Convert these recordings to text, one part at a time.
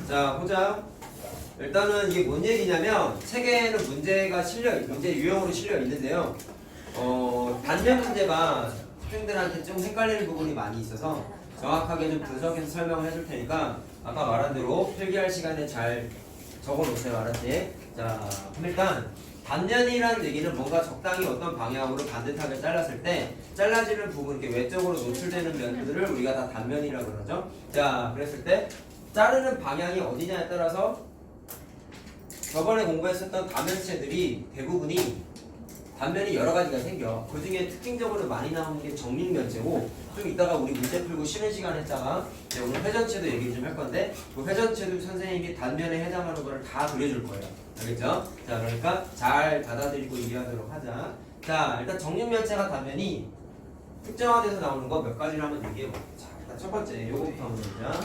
자, 보자. 일단은 이게 뭔 얘기냐면 책에는 문제 유형으로 실려 있는데요. 단면 문제가 학생들한테 좀 헷갈리는 부분이 많이 있어서 정확하게 좀 분석해서 설명을 해줄 테니까 아까 말한 대로 필기할 시간에 잘 적어놓으세요. 알았지? 자, 그럼 일단 단면이라는 얘기는 뭔가 적당히 어떤 방향으로 반듯하게 잘랐을 때 잘라지는 부분, 이렇게 외적으로 노출되는 면들을 우리가 다 단면이라고 그러죠. 자, 그랬을 때 자르는 방향이 어디냐에 따라서 저번에 공부했었던 단면체들이 대부분이 단면이 여러 가지가 생겨. 그 중에 특징적으로 많이 나오는 게 정육면체고, 좀 이따가 우리 문제 풀고 쉬는 시간 했다가 오늘 회전체도 얘기 좀 할 건데, 그 회전체도 선생님이 단면에 해당하는 거를 다 그려줄 거예요. 알겠죠? 자, 그러니까 잘 받아들이고 이해하도록 하자. 자, 일단 정육면체가 단면이 특정화돼서 나오는 거 몇 가지를 한번 얘기해볼게요. 자, 일단 첫 번째 요거부터 한번 보자.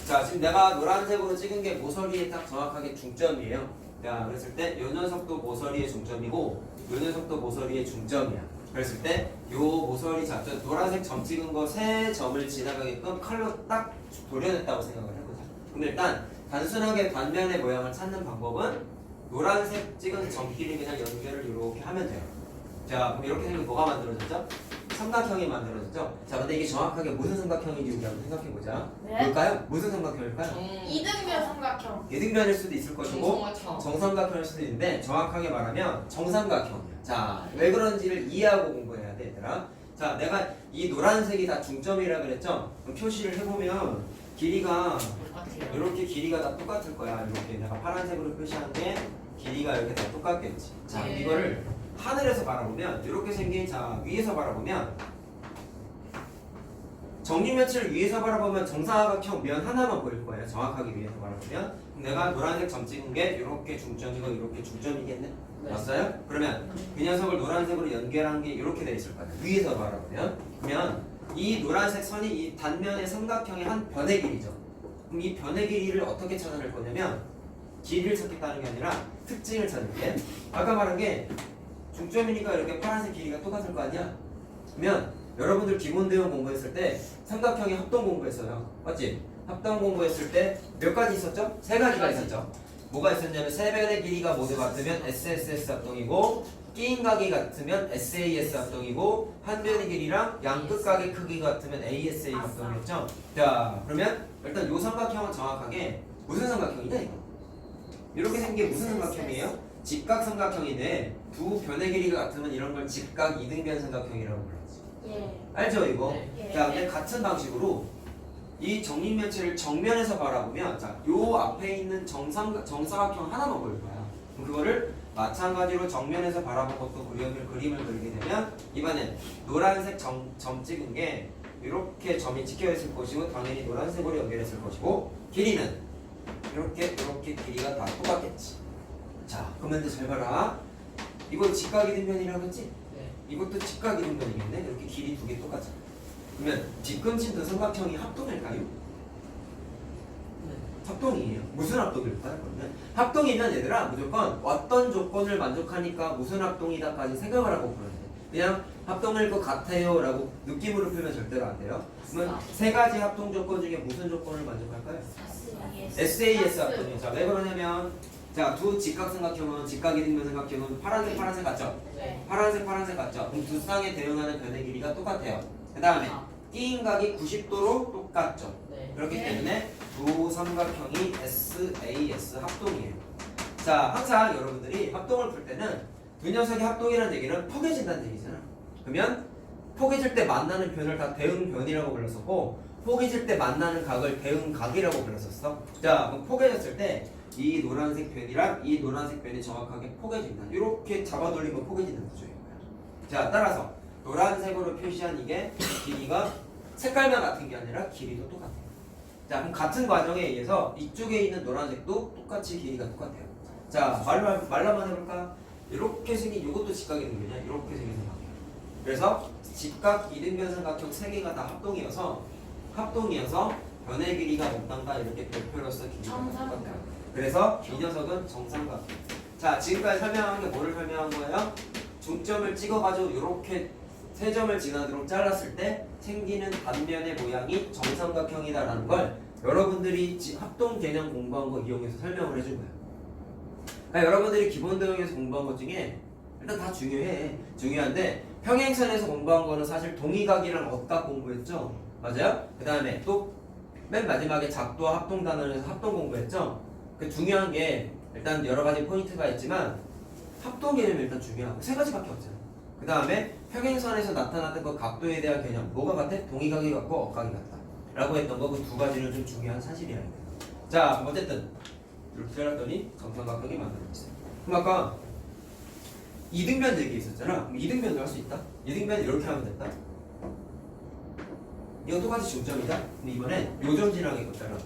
자, 지금 내가 노란색으로 찍은 게 모서리에 딱 정확하게 중점이에요. 자, 그랬을 때 요 녀석도 모서리의 중점이고 요 녀석도 모서리의 중점이야. 그랬을 때 요 모서리 잡점 노란색 점 찍은 거 세 점을 지나가게끔 칼로 딱 도려냈다고 생각을 해보자. 그럼 일단 단순하게 단면의 모양을 찾는 방법은 노란색 찍은 점끼리 그냥 연결을 이렇게 하면 돼요. 자, 그럼 이렇게 생기면 뭐가 만들어졌죠? 삼각형이 만들어졌죠? 자, 근데 이게 정확하게 무슨 삼각형인지 우리 한번 생각해보자. 네? 뭘까요? 무슨 삼각형일까요? 이등변 삼각형. 이등변일 수도 있을 것이고 정삼각형일 수도 있는데 정확하게 말하면 정삼각형이야. 자, 왜 그런지를 이해하고 공부해야 돼, 얘들아. 자, 내가 이 노란색이 다 중점이라 그랬죠? 그럼 표시를 해보면 길이가 이렇게 길이가 다 똑같을 거야. 이렇게 내가 파란색으로 표시한 게 길이가 이렇게 다 똑같겠지. 자, 네. 이거를 하늘에서 바라보면 이렇게 생긴, 자, 위에서 바라보면 정육면체를 위에서 바라보면 정사각형 면 하나만 보일 거예요. 정확하게 위에서 바라보면. 내가 노란색 점 찍은 게 이렇게 중점이고 이렇게 중점이겠네? 네. 맞아요? 그러면 그 녀석을 노란색으로 연결한 게 이렇게 돼 있을 거예요. 위에서 바라보면. 그러면 이 노란색 선이 이 단면의 삼각형의 한 변의 길이죠. 그럼 이 변의 길이를 어떻게 찾아낼 거냐면 길이를 찾겠다는 게 아니라 특징을 찾는 게, 아까 말한 게 중점이니까 이렇게 파란색 길이가 똑같을 거 아니야? 그러면 여러분들 기본 대응 공부했을 때 삼각형의 합동 공부했어요. 맞지? 합동 공부했을 때 몇 가지 있었죠? 세 가지가 있었죠. 뭐가 있었냐면 세 변의 길이가 모두 같으면 SSS 합동이고, 끼인 각이 같으면 SAS 합동이고, 한 변의 길이랑 양끝 각의 크기가 같으면 ASA 합동이었죠. 자, 그러면 일단 요 삼각형은 정확하게 무슨 삼각형이냐 이거? 이렇게 생긴 게 무슨 삼각형이에요? 직각 삼각형인데 두 변의 길이가 같으면 이런 걸 직각 이등변 삼각형이라고 불러지. 예. 알죠 이거? 예. 자, 근데 같은 방식으로 이 정육면체를 정면에서 바라보면, 자, 요 앞에 있는 정사각형 하나만 보일 거야. 그럼 그거를 마찬가지로 정면에서 바라본 것도 그림을 그리게 되면 이번엔 노란색 점 찍은 게 이렇게 점이 찍혀 있을 것이고 당연히 노란색으로 연결했을 것이고, 길이는 이렇게 길이가 다 똑같겠지. 자, 그러면 이제 잘 봐라. 이거 직각 이등변이라고 했지? 네. 이것도 직각 이등변이겠네. 이렇게 길이 두 개 똑같잖아. 그러면 뒤꿈치 두 삼각형이 합동일까요? 네. 합동이에요. 무슨 합동일까요? 그러면 합동이면 얘들아 무조건 어떤 조건을 만족하니까 무슨 합동이다까지 생각을 하고 그러는데, 그냥 합동일 것 같아요 라고 느낌으로 풀면 절대로 안 돼요. 그러면 세 가지 합동 조건 중에 무슨 조건을 만족할까요? SAS 합동이요. 자, 왜 그러냐면, 자, 두 직각삼각형은 직각 이등변 삼각형은 파란색 같죠? 네. 파란색 같죠? 그럼 두 쌍에 대응하는 변의 길이가 똑같아요. 그 다음에 끼인 각이 90도로 똑같죠? 네. 그렇기 네. 때문에 두 삼각형이 SAS 합동이에요. 자, 항상 여러분들이 합동을 풀 때는 두 녀석의 합동이라는 얘기는 포개진다는 얘기잖아. 그러면 포개질 때 만나는 변을 다 대응변이라고 불렀었고, 포개질 때 만나는 각을 대응각이라고 불렀었어. 자, 그럼 포개졌을 때 이 노란색 변이랑 이 노란색 변이 정확하게 포개진다. 이렇게 잡아돌리면 포개지는 구조인 거야. 자, 따라서 노란색으로 표시한 이게 길이가 색깔만 같은 게 아니라 길이도 똑같아요. 자, 그럼 같은 과정에 의해서 이쪽에 있는 노란색도 똑같이 길이가 똑같아요. 자, 말로만 해볼까? 이렇게 생긴 이것도 직각 이등변이야. 이렇게 생긴 삼각형. 그래서 직각 이등변 삼각형 세 개가 다 합동이어서 변의 길이가 못단다 이렇게 별표로서 길이가 똑같아요. 그래서 이 녀석은 정삼각형. 자, 지금까지 설명한 게 뭐를 설명한 거예요? 중점을 찍어가지고 이렇게 세 점을 지나도록 잘랐을 때 생기는 단면의 모양이 정삼각형이다라는 걸 여러분들이 합동 개념 공부한 거 이용해서 설명을 해준 거야. 그러니까 여러분들이 기본 도형에서 공부한 것 중에 일단 다 중요해. 중요한데 평행선에서 공부한 거는 사실 동의각이랑 억각 공부했죠. 맞아요? 그 다음에 또 맨 마지막에 작도와 합동 단원에서 합동 공부했죠. 그 중요한 게 일단 여러 가지 포인트가 있지만 합동 개념이 일단 중요하고 세 가지밖에 없잖아. 그 다음에 평행선에서 나타났던 그 각도에 대한 개념 뭐가 같아? 동의각이 같고 억각이 같다 라고 했던 거 그 두 가지는 좀 중요한 사실이야. 자 어쨌든 이렇게 잘랐더니 정삼각형이 만들어졌어요. 그럼 아까 이등변 얘기 있었잖아. 그럼 이등변도 할 수 있다. 이등변 이렇게 하면 됐다. 이거 똑같이 중점이다. 그럼 이번엔 요점진하게 이거 잘라.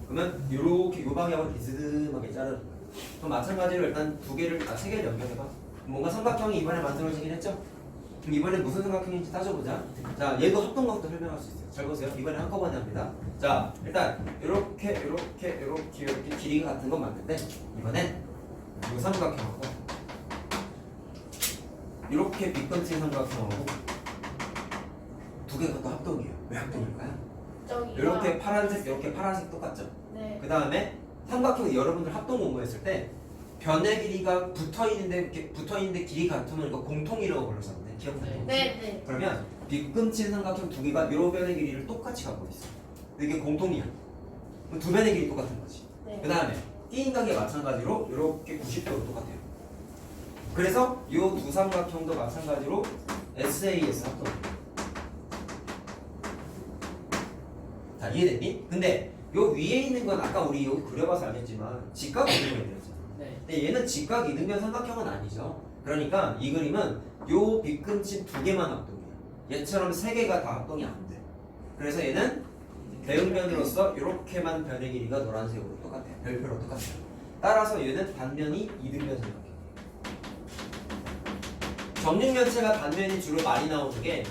그러면 요렇게 요 방향으로 비스듬하게 자르는 거야. 그럼 마찬가지로 일단 세 개를 연결해봐. 뭔가 삼각형이 이번에 만들어지긴 했죠? 그럼 이번에 무슨 삼각형인지 따져보자. 자, 얘도 합동각도 설명할 수 있어요. 잘 보세요. 이번에 한꺼번에 합니다. 자, 일단 이렇게 길이가 같은 건 맞는데 이번엔 요 삼각형하고 이렇게 빗건진 삼각형하고 두 개가 또 합동이에요. 왜 합동일까요? 이렇게 파란색, 이렇게 파란색 똑같죠? 네. 그 다음에 삼각형 여러분들 합동 공부했을 때 변의 길이가 붙어있는데 길이 같으면 이거 공통이라고 불렀었는데 기억나요? 네. 네. 그러면 빗금친 삼각형 두 개가 요 변의 길이를 똑같이 갖고 있어. 근데 이게 공통이야. 그럼 두 변의 길이 똑같은 거지. 네. 그 다음에 끼인각이 마찬가지로 이렇게 90도로 똑같아요. 그래서 이 두 삼각형도 마찬가지로 SAS 합동. 자 이해됐니? 근데 요 위에 있는 건 아까 우리 여기 그려봐서 알겠지만 직각 이등변이었잖아. 네. 근데 얘는 직각 이등변 삼각형은 아니죠. 그러니까 이 그림은 요 빗근친 두 개만 합동이야. 얘처럼 세 개가 다 합동이 안 돼. 그래서 얘는 대응변으로서 이렇게만 변의 길이가 노란색으로 똑같아요. 별표로 똑같아요. 따라서 얘는 단면이 이등변 삼각형. 정육면체가 단면이 주로 많이 나오는 게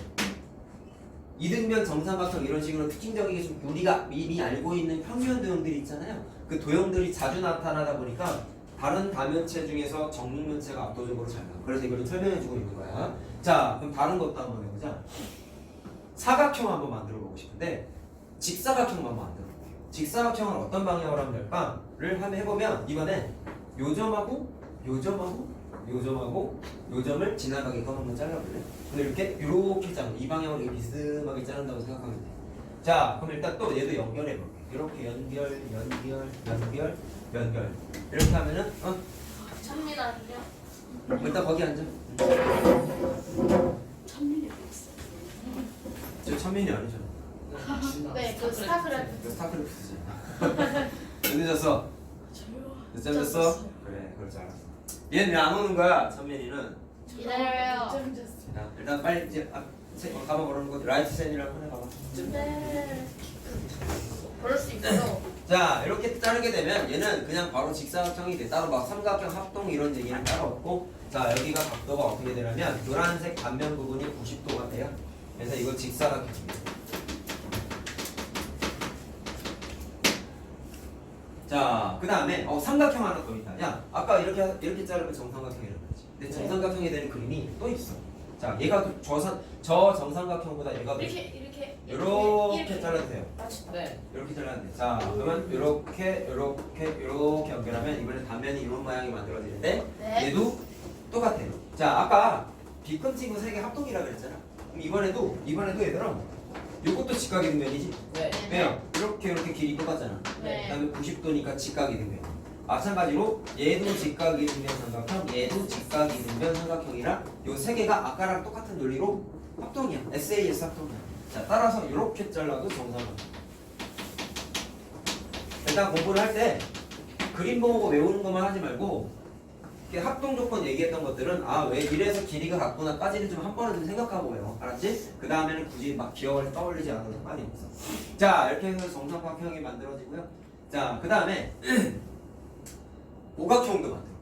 이등변 정삼각형 이런 식으로 특징적이게 좀 우리가 이미 알고 있는 평면 도형들이 있잖아요. 그 도형들이 자주 나타나다 보니까 다른 다면체 중에서 정육면체가 압도적으로 잘 나와. 그래서 이걸 설명해주고 있는 거야. 자, 그럼 다른 것도 한번 해보자. 사각형 한번 만들어보고 싶은데 직사각형만 만들어볼게요. 직사각형을 어떤 방향으로 하면 될까를 한번 해보면 이번엔 요점하고 요점을 지나가게끔 한번 잘라볼래? 근데 이렇게 자르고 이 방향으로 이렇게 비스듬하게 자른다고 생각하면 돼. 자, 그럼 일단 또 얘도 연결해볼게. 이렇게 연결 이렇게 하면은 천민 아니요? 일단 거기 앉아. 천민이 없어. 저 천민이 아니잖아. 네, 그 스타크래프트. 스타크래프트지. 늦었어. 늦잠 잤어? 그래, 그럴 줄 알았어. 얘는 왜 안 오는 거야? 천민이는. 기다려요. 자, 일단 빨리 이제 가방 걸어놓은 거 라이트 샌이랑 꺼내봐봐. 네. 그럴 수 있어. 자, 이렇게 자르게 되면 얘는 그냥 바로 직사각형이 돼. 따로 막 삼각형 합동 이런 얘기는 따로 없고, 자 여기가 각도가 어떻게 되냐면 노란색 단면 부분이 90도가 돼요. 그래서 이거 직사각형입니다. 자, 그 다음에 삼각형 하나 또 있다. 야, 아까 이렇게 자르면 정삼각형이라고 했지. 근데 정삼각형이 되는 그림이 또 있어. 자, 얘가 저 정삼각형보다 얘가 이렇게 잘라도 돼요. 네. 이렇게 잘라도 돼. 자, 그러면 이렇게 연결하면 이번에 단면이 이런 모양이 만들어지는데 네. 얘도 똑같아요. 자, 아까 빗금치고 세 개 합동이라 그랬잖아. 그럼 이번에도 얘들아, 이것도 직각이 등변이지. 네. 왜요? 이렇게 길이 똑같잖아. 네. 그다음에 90도니까 직각이 등변. 마찬가지로 얘도 직각이 등변 삼각형, 얘도 직각이 등변 삼각형이라 요 세 개가 아까랑 똑같은 논리로 합동이야. SAS 합동이야. 자, 따라서 이렇게 잘라도 정삼각형. 일단 공부를 할 때 그림 보고 외우는 것만 하지 말고 이렇게 합동 조건 얘기했던 것들은 왜 이래서 길이가 같구나까지는 좀 한 번은 좀 생각하고 외워. 알았지? 그 다음에는 굳이 막 기억을 떠올리지 않아도 상관이 없어. 자, 이렇게 해서 정삼각형이 만들어지고요. 자, 그 다음에 오각형도 만들어보죠.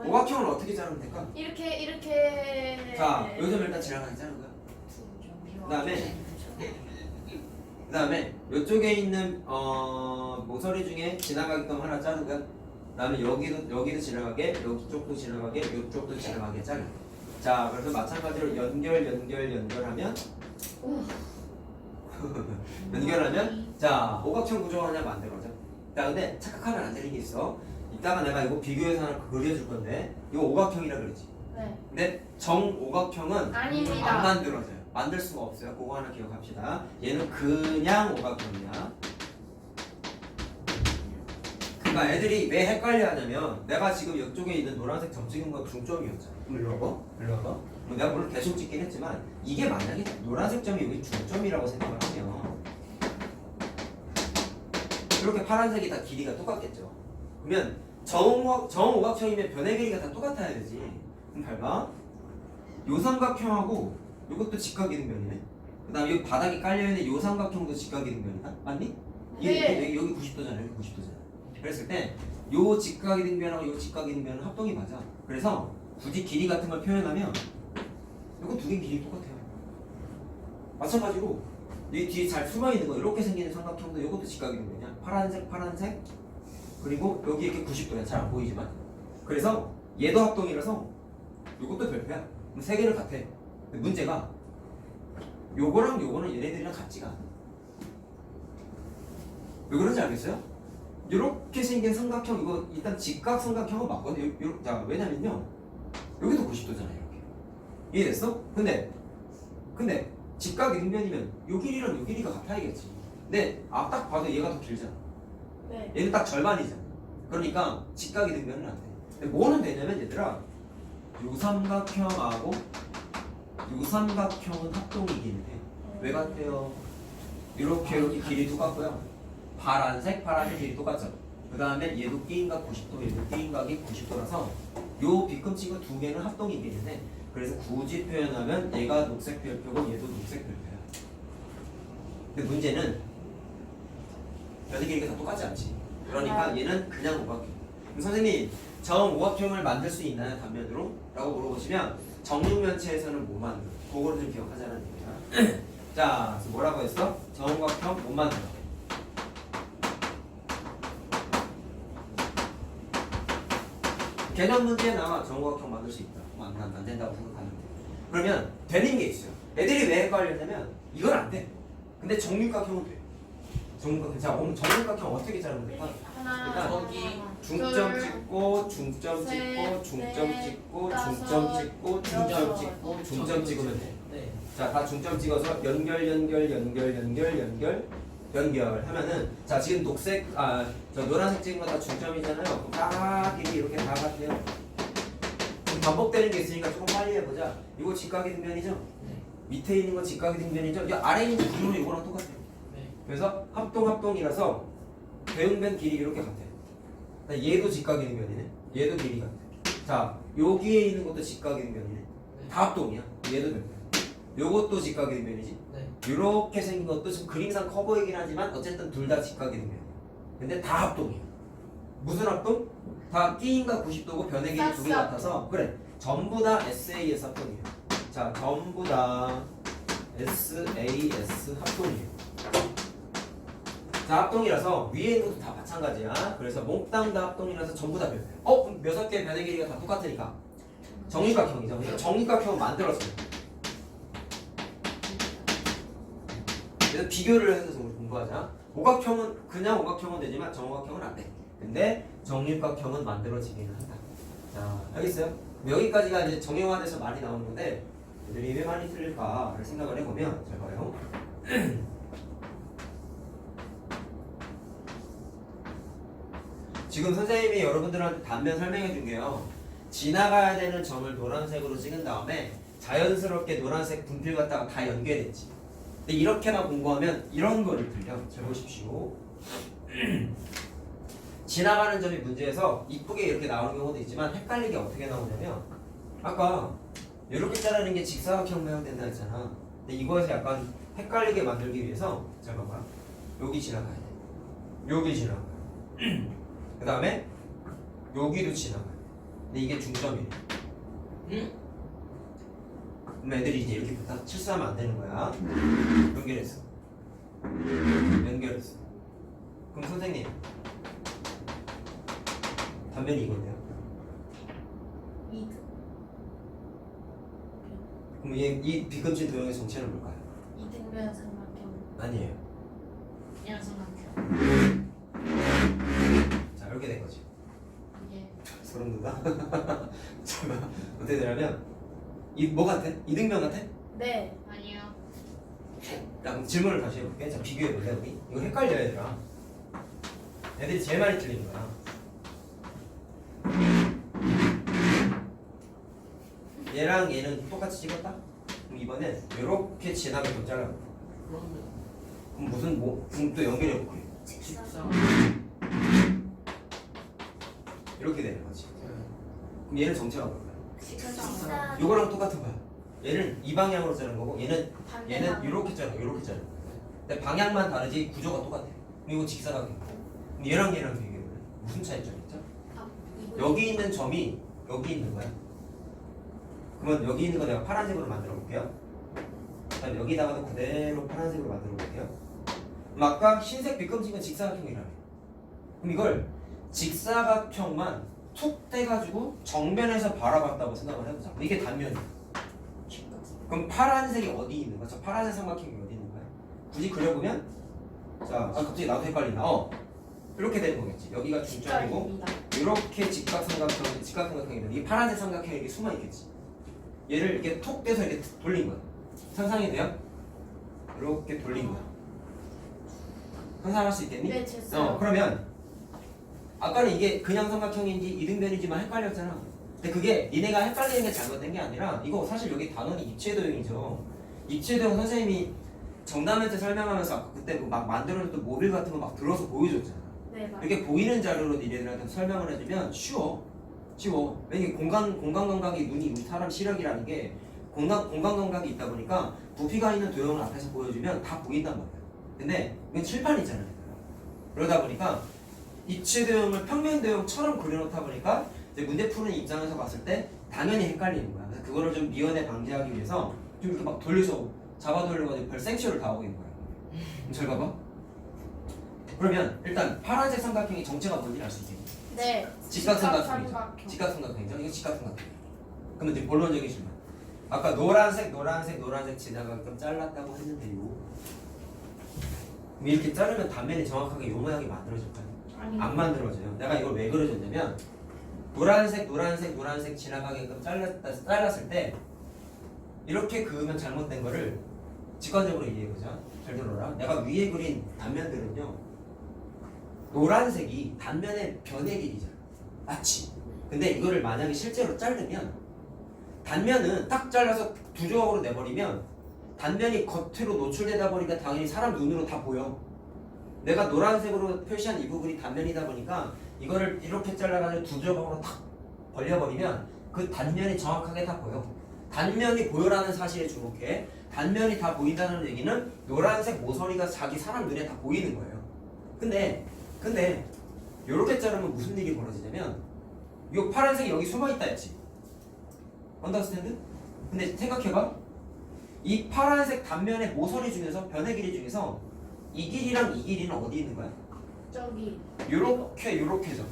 오각형을 어떻게 자르면 될까? 이렇게. 자, 요즘 일단 지나가게 자른 거야. 그 다음에 이쪽에 있는 모서리 중에 지나가게끔 하나 자른 거야. 그 다음에 여기도 지나가게, 여기 쪽도 지나가게, 이쪽도 지나가게 자르. 자, 그래서 마찬가지로 연결하면 연결하면 자 오각형 구조가 하나 만들어져. 자 근데 착각하면 안 되는 게 있어. 이따가 내가 이거 비교해서 하나 그려줄 건데 이거 오각형이라 그랬지. 네. 근데 정오각형은 아닙니다. 안 만들어져요. 만들 수가 없어요. 그거 하나 기억합시다. 얘는 그냥 오각형이야. 그러니까 애들이 왜 헷갈려 하냐면 내가 지금 이쪽에 있는 노란색 점 찍은 거 중점이었잖아. 그럼 일로 와봐. 일로 와봐. 뭐 내가 물론 대충 찍긴 했지만 이게 만약에 노란색 점이 여기 중점이라고 생각을 하면 이렇게 파란색이 다 길이가 똑같겠죠. 그러면 정오각형이면 변의 길이가 다 똑같아야 되지. 그럼 밟아. 요 삼각형하고 이것도 직각이등변이네. 그 다음에 여기 바닥에 깔려있는 요 삼각형도 직각이등변이다. 맞니? 네. 여기 90도잖아. 여기 90도잖아. 그랬을 때 요 직각이등변하고 요 직각이등변은 합동이 맞아. 그래서 굳이 길이 같은 걸 표현하면 이거 두 개 길이 똑같아요. 마찬가지로 이 뒤에 잘 숨어있는 거 이렇게 생기는 삼각형도 이것도 직각이등변이야. 파란색 그리고 여기 이렇게 90도야. 잘 안 보이지만 그래서 얘도 합동이라서 이것도 별표야. 그럼 세 개를 같아. 근데 문제가 요거랑 요거는 얘네들이랑 같지가 않아. 왜 그런지 알겠어요? 이렇게 생긴 삼각형 이거 일단 직각 삼각형은 맞거든요. 자 왜냐면요 여기도 90도잖아요. 이렇게 이해됐어? 근데 직각 이등변이면 요 길이랑 요 길이가 같아야겠지. 근데 딱 봐도 얘가 더 길잖아. 네. 얘는 딱 절반이잖아. 그러니까 직각 이등변은 안 돼. 근데 뭐는 되냐면 얘들아 요 삼각형하고 요 삼각형은 합동이긴 해. 왜 같아요? 이렇게 길이 똑같고요. 파란색 길이 똑같죠. 그 다음에 얘도 끼인각 90도, 얘도 끼인각이 90도라서 요 뒤꿈치가 두 개는 합동이긴 해. 그래서 굳이 표현하면 얘가 녹색 별표고 얘도 녹색 별표야. 근데 문제는 변의 길이가 다 똑같지 않지. 그러니까 얘는 그냥 오각형. 그럼 선생님 정오각형을 만들 수 있나요? 단면으로? 라고 물어보시면 정육면체에서는 못 만들어. 그거를 좀 기억하자는 얘기야. 자, 그래서 뭐라고 했어? 정오각형 못 만들어. 개념 문제에 나와 정오각형 만들 수 있다. 안 된다고 생각하는데. 그러면 되는 게 있어요. 애들이 왜 헷갈렸냐면 이건 안 돼. 근데 정육각형은 돼. 정육각형. 자, 오늘 정육각형 어떻게 자르면 될까? 하나, 일단 저기 중점 둘, 찍고 중점 셋, 찍고 중점 넷, 찍고 다섯, 중점 찍고 중점 여섯. 찍고 중점 찍으면 돼. 네. 자, 다 중점 찍어서 연결 하면은 자 지금 녹색 저 노란색 찍은 거 다 중점이잖아요. 그럼 다 길이 이렇게 다 같아요. 그럼 반복되는 게 있으니까 조금 빨리 해보자. 이거 직각이 등변이죠? 네. 밑에 있는 거 직각이 등변이죠? 이 아래 있는 구조는 이거랑 똑같아요. 네. 그래서 합동이라서 대응변 길이 이렇게 같아. 얘도 직각이 등변이네. 얘도 길이 같아. 자 여기에 있는 것도 직각이 등변이네. 네. 다 합동이야. 얘도 등변. 요것도 직각이 등변이지. 네. 이렇게 생긴 것도 지금 그림상 커 보이긴 하지만 어쨌든 둘 다 직각이 등변이야. 근데 다 합동이야. 무슨 합동? 다 끼인각 90도고 변의 길이 두 개 같아서 그래. 전부 다 SAS 합동이에요. 자, 전부 다 SAS 합동이에요. 자, 합동이라서 위에 있는 것도 다 마찬가지야. 그래서 몽땅 다 합동이라서 전부 다 별표야. 그럼 6개의 변의 길이가 다 똑같으니까 정육각형이죠. 그래서 정육각형을 만들었어요. 그래서 비교를 해서 우리 공부하자. 오각형은 그냥 오각형은 되지만 정오각형은 안 돼. 근데 정육각형은 만들어지기는 한다. 자, 알겠어요? 여기까지가 이제 정형화돼서 많이 나오는 건데 애들이 왜 많이 틀릴까를 생각을 해보면 잘 봐요. 지금 선생님이 여러분들한테 단면 설명해 준 게요. 지나가야 되는 점을 노란색으로 찍은 다음에 자연스럽게 노란색 분필 갖다가 다 연결했지. 근데 이렇게만 공부하면 이런 거를 들려. 잘 보십시오. 지나가는 점이 문제에서 이쁘게 이렇게 나오는 경우도 있지만 헷갈리게 어떻게 나오냐면 아까 이렇게 자르는 게 직사각형 모양 된다 했잖아. 근데 이거에서 약간 헷갈리게 만들기 위해서 잘 봐봐. 여기 지나가야 돼. 여기 지나가요. 그 다음에 여기도 지나가요. 근데 이게 중점이에요. 그럼 애들이 이제 이렇게 다 실수하면 안 되는 거야. 연결했어. 그럼 선생님 단면이 이건데요. 2등. 그럼 이 비금진 도형의 정체는 뭘까요? 이등변 삼각형. 아니에요. 이런 삼각형. 자 이렇게 된 거지. 예. 소름 돋아. 잠깐 어떻게 되냐면 이 뭐 같아? 이등병 같아? 네. 아니요. 자 그럼 질문을 다시 해볼게. 자 비교해 볼래 우리? 이거 헷갈려 얘들아. 애들이 제일 많이 틀리는 거야. 얘랑 얘는 똑같이 찍었다? 그럼 이번엔 이렇게 지나게 좀 잘라. 그럼 무슨 뭐? 그럼 또 연결해 볼게. 직선. 이렇게 되는 거지. 그럼 얘는 정체가 뭘까요? 직선. 요거랑 똑같은 거야. 얘는 이 방향으로 자른 거고 얘는 반대방. 이렇게 자른 거, 이렇게 자른 거. 근데 방향만 다르지 구조가 똑같아. 그럼 이거 직사각형. 그럼 얘랑 비교해 볼래? 무슨 차이점이 있죠? 여기 있는 점이 여기 있는 거야. 그러면 여기 있는 거 내가 파란색으로 만들어 볼게요. 그다음 여기다가도 그대로 파란색으로 만들어 볼게요. 그럼 아까 흰색 빛금진 건 직사각형이라며. 그럼 이걸 직사각형만 툭 떼가지고 정면에서 바라봤다고 생각을 해보자. 이게 단면이야. 그럼 파란색이 어디 있는 거야? 저 파란색 삼각형이 어디 있는 거야? 굳이 그려보면 자, 갑자기 나도 헷갈린다. 이렇게 되는 거겠지. 여기가 중점이고 이렇게 직각삼각형인데 이 파란색 삼각형이 이렇게 숨어 있겠지. 얘를 이렇게 톡 떼서 이렇게 돌린 거야. 상상이 돼요? 이렇게 돌린 거야. 상상할 수 있겠니? 네, 됐어요. 그러면 아까는 이게 그냥 삼각형인지 이등변이지만 헷갈렸잖아. 근데 그게 니네가 헷갈리는 게 잘못된 게 아니라 이거 사실 여기 단원이 입체도형이죠. 입체도형 선생님이 정답멘트 설명하면서 아까 그때 막 만들어줬던 모빌 같은 거 막 들어서 보여줬잖아. 네, 맞아요. 이렇게 보이는 자료로 니네들한테 설명을 해주면 쉬워. 왜냐면 공간 감각이 눈이 우리 사람 시력이라는 게 공간 감각이 있다 보니까 부피가 있는 도형을 앞에서 보여주면 다 보인단 말이야. 근데 이건 칠판이잖아요. 그러다 보니까 입체 도형을 평면 도형처럼 그려놓다 보니까 이제 문제 푸는 입장에서 봤을 때 당연히 헷갈리는 거야. 그래서 그거를 좀 미연에 방지하기 위해서 좀 이렇게 막 돌려서 잡아 돌려가지고 별 생쇼를 다 하고 있는 거야. 잘 봐봐. 그러면 일단 파란색 삼각형의 정체가 뭔지 알 수 있겠니? 네. 직각삼각형이죠. 직각삼각형이죠. 이거 직각삼각형. 그러면 이제 본론적인 질문. 아까 노란색 지나가게끔 잘랐다고 했는데요. 이렇게 자르면 단면이 정확하게 요 모양이 만들어질까요? 안 만들어져요. 내가 이걸 왜 그려줬냐면 노란색 지나가게끔 잘랐을 때 이렇게 그으면 잘못된 거를 직관적으로 이해해보자. 잘 들어라. 내가 위에 그린 단면들은요 노란색이 단면의 변의 길이잖아. 맞지? 근데 이거를 만약에 실제로 자르면 단면은 딱 잘라서 두 조각으로 내버리면 단면이 겉으로 노출되다 보니까 당연히 사람 눈으로 다 보여. 내가 노란색으로 표시한 이 부분이 단면이다 보니까 이거를 이렇게 잘라가지고 두 조각으로 탁 벌려버리면 그 단면이 정확하게 다 보여. 단면이 보여라는 사실에 주목해. 단면이 다 보인다는 얘기는 노란색 모서리가 자기 사람 눈에 다 보이는 거예요. 근데 요렇게 자르면 무슨 일이 벌어지냐면 요 파란색이 여기 숨어있다 했지. 언더스탠드? 근데 생각해봐. 이 파란색 단면의 모서리 중에서 변의 길이 중에서 이 길이랑 이 길이는 어디 있는 거야? 저기. 요렇게죠.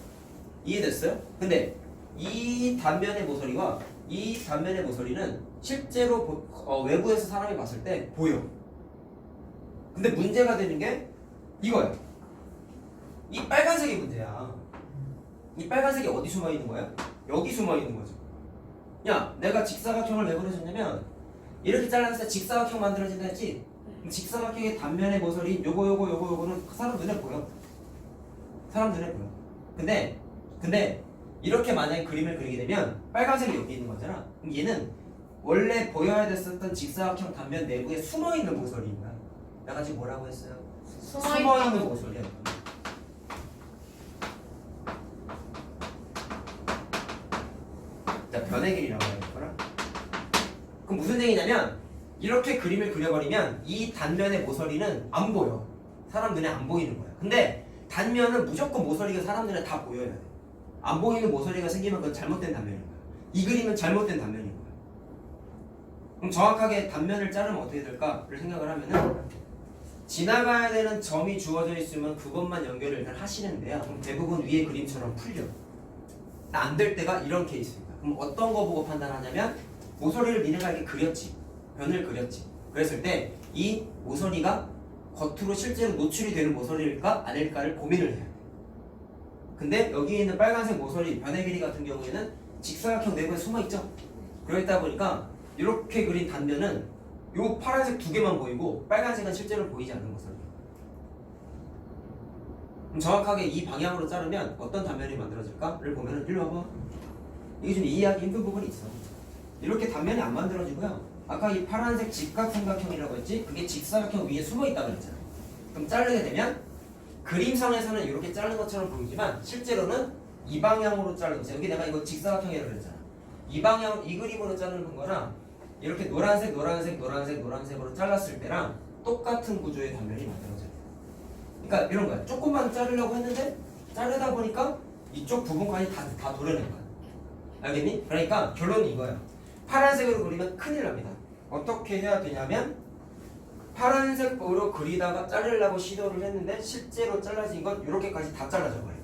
이해됐어요? 근데 이 단면의 모서리와 이 단면의 모서리는 실제로 외부에서 사람이 봤을 때 보여. 근데 문제가 되는 게 이거야. 이 빨간색이 문제야. 이 빨간색이 어디 숨어 있는 거야? 여기 숨어 있는 거죠. 야, 내가 직사각형을 왜 그려줬냐면 이렇게 잘랐을 때 직사각형 만들어진다 했지? 직사각형의 단면의 모서리 요거는 사람 눈에 보여. 사람 눈에 보여. 근데 이렇게 만약에 그림을 그리게 되면 빨간색이 여기 있는 거잖아. 그럼 얘는 원래 보여야 됐었던 직사각형 단면 내부에 숨어있는 모서리인 거야. 내가 지금 뭐라고 했어요? 숨어있는 모서리야. 자, 변의 길이라고 해야겠구나. 그럼 무슨 얘기냐면 이렇게 그림을 그려버리면 이 단면의 모서리는 안 보여. 사람 눈에 안 보이는 거야. 근데 단면은 무조건 모서리가 사람 눈에 다 보여야 돼. 안 보이는 모서리가 생기면 그건 잘못된 단면인 거야. 이 그림은 잘못된 단면인 거야. 그럼 정확하게 단면을 자르면 어떻게 될까를 생각을 하면은 지나가야 되는 점이 주어져 있으면 그것만 연결을 일단 하시는데요. 그럼 대부분 위에 그림처럼 풀려. 안 될 때가 이런 케이스입니다. 그럼 어떤 거 보고 판단하냐면 모서리를 니네가 이렇게 그렸지. 변을 그렸지. 그랬을 때 이 모서리가 겉으로 실제로 노출이 되는 모서리일까 아닐까를 고민을 해요. 근데 여기 있는 빨간색 모서리 변의 길이 같은 경우에는 직사각형 내부에 숨어있죠. 그러다 보니까 이렇게 그린 단면은 요 파란색 두 개만 보이고 빨간색은 실제로 보이지 않는 모서리. 그럼 정확하게 이 방향으로 자르면 어떤 단면이 만들어질까를 보면은 일로 와봐. 이게 좀 이해하기 힘든 부분이 있어. 이렇게 단면이 안 만들어지고요. 아까 이 파란색 직각삼각형이라고 했지? 그게 직사각형 위에 숨어있다고 했잖아. 그럼 자르게 되면 그림상에서는 이렇게 자른 것처럼 보이지만 실제로는 이 방향으로 자르는 거죠. 여기 내가 이거 직사각형이라고 그랬잖아. 이 방향, 이 그림으로 자르는 거랑 이렇게 노란색으로 잘랐을 때랑 똑같은 구조의 단면이 만들어져요. 그러니까 이런 거야. 조금만 자르려고 했는데 자르다 보니까 이쪽 부분까지 다 도려낸 거야. 알겠니? 그러니까 결론은 이거야. 파란색으로 그리면 큰일 납니다. 어떻게 해야 되냐면 파란색으로 그리다가 자르려고 시도를 했는데 실제로 잘라진 건 이렇게까지 다 잘라져 버려요.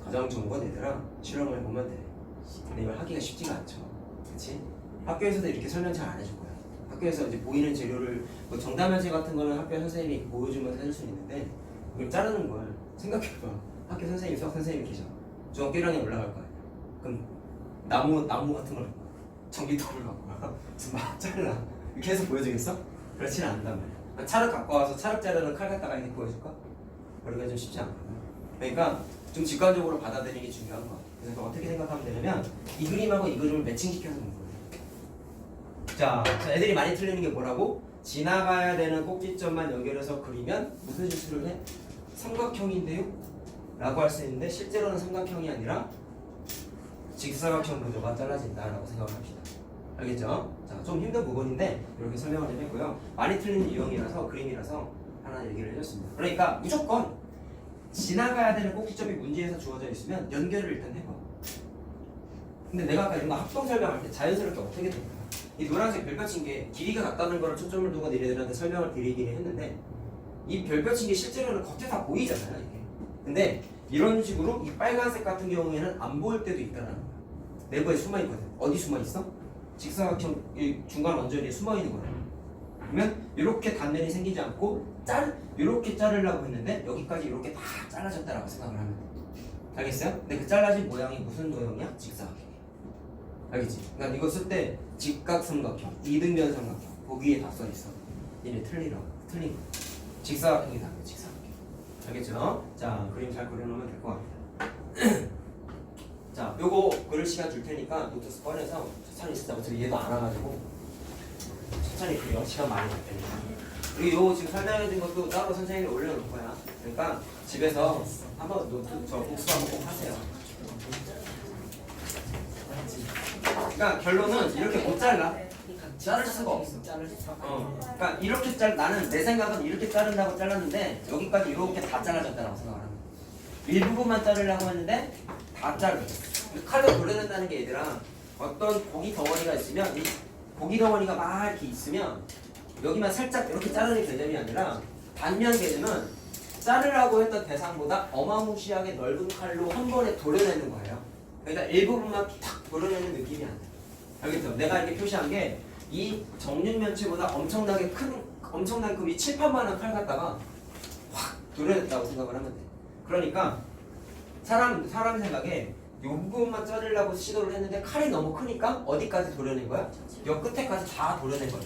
가장 좋은 건 얘들아 실험을 보면 돼. 근데 이걸 하기가 쉽지가 않죠. 그렇지? 학교에서도 이렇게 설명 잘 안 해줄 거야. 학교에서 이제 보이는 재료를 뭐 정담연체 같은 거는 학교 선생님이 보여주면서 해줄 수 있는데 이걸 자르는 걸 생각해봐. 학교 선생님, 수학 선생님이 계셔. 중학교 1학년 올라갈 거야. 그럼 나무 같은 걸 전기톱을 갖고 막 잘라. 이렇게 해서 보여주겠어? 그렇지는 않단 말이야. 찰흙 갖고 와서 찰흙 자르는 칼 갖다가 이렇게 보여줄까? 그러기가 좀 쉽지 않거든. 그러니까 좀 직관적으로 받아들이는 게 중요한 거. 그래서 어떻게 생각하면 되냐면 이 그림하고 이 그림을 매칭시켜서 보는 거예요. 자, 애들이 많이 틀리는 게 뭐라고? 지나가야 되는 꼭지점만 연결해서 그리면 무슨 실수를 해? 삼각형인데요? 라고 할 수 있는데 실제로는 삼각형이 아니라 직사각형 구조가 잘라진다라고 생각을 합시다. 알겠죠? 자, 좀 힘든 부분인데 이렇게 설명을 좀 했고요. 많이 틀리는 유형이라서 그림이라서 하나 얘기를 해줬습니다. 그러니까 무조건 지나가야 되는 꼭지점이 문제에서 주어져 있으면 연결을 일단 해봐. 근데 내가 아까 이런 거 합동 설명할 때 자연스럽게 어떻게 될까? 이 노란색 별표친 게 길이가 같다는 걸 초점을 두고 얘네들한테 설명을 드리긴 했는데 이 별표친 게 실제로는 겉에 다 보이잖아요. 이게. 근데 이런 식으로 이 빨간색 같은 경우에는 안 보일 때도 있다는 거야. 내부에 숨어있거든. 어디 숨어있어? 직사각형 이 중간 원전에 숨어있는 거야. 그러면 이렇게 단면이 생기지 않고 이렇게 자르려고 했는데 여기까지 이렇게 다 잘라졌다라고 생각을 하면 돼. 알겠어요? 근데 그 잘라진 모양이 무슨 모양이야? 직사각형이야. 알겠지? 그러니까 이거 쓸 때 직각삼각형, 이등변 삼각형 보기에 다 써있어. 얘네 틀린 거. 직사각형이 답이야. 직사각형. 알겠죠? 자, 그림 잘 그려놓으면 될 것 같아요. 자, 요거 그릴 시간 줄 테니까 노트스 꺼내서 천천히 쓰자. 어차피 얘도 안 와가지고 천천히 그려. 시간 많이 줄 테니까. 그리고 요 지금 설명해준 것도 따로 선생님이 올려놓을 거야. 그러니까 집에서 한번 노트 저 복습 한번 꼭 하세요. 그러니까 결론은 이렇게 못 잘라. 자를 수가 없어. 그러니까 이렇게 나는 내 생각은 이렇게 자른다고 잘랐는데 여기까지 이렇게 다 잘라졌다고 생각을 합니다. 일부분만 자르려고 했는데 다 자르. 칼로 도려낸다는 게 얘들아 어떤 고기 덩어리가 있으면 이 고기 덩어리가 막 이렇게 있으면 여기만 살짝 이렇게 자르는 개념이 아니라 단면 개념은 자르라고 했던 대상보다 어마무시하게 넓은 칼로 한 번에 도려내는 거예요. 그러니까 일부분만 탁 도려내는 느낌이 안 돼. 알겠죠? 내가 이렇게 표시한 게 이 정육면체보다 엄청나게 엄청난 크기 칠판만한 칼 갖다가 확 도려냈다고 생각을 하면 돼. 그러니까 사람 생각에 요 부분만 자르려고 시도를 했는데 칼이 너무 크니까 어디까지 도려낸 거야? 요 끝에까지 다 도려낸 거야.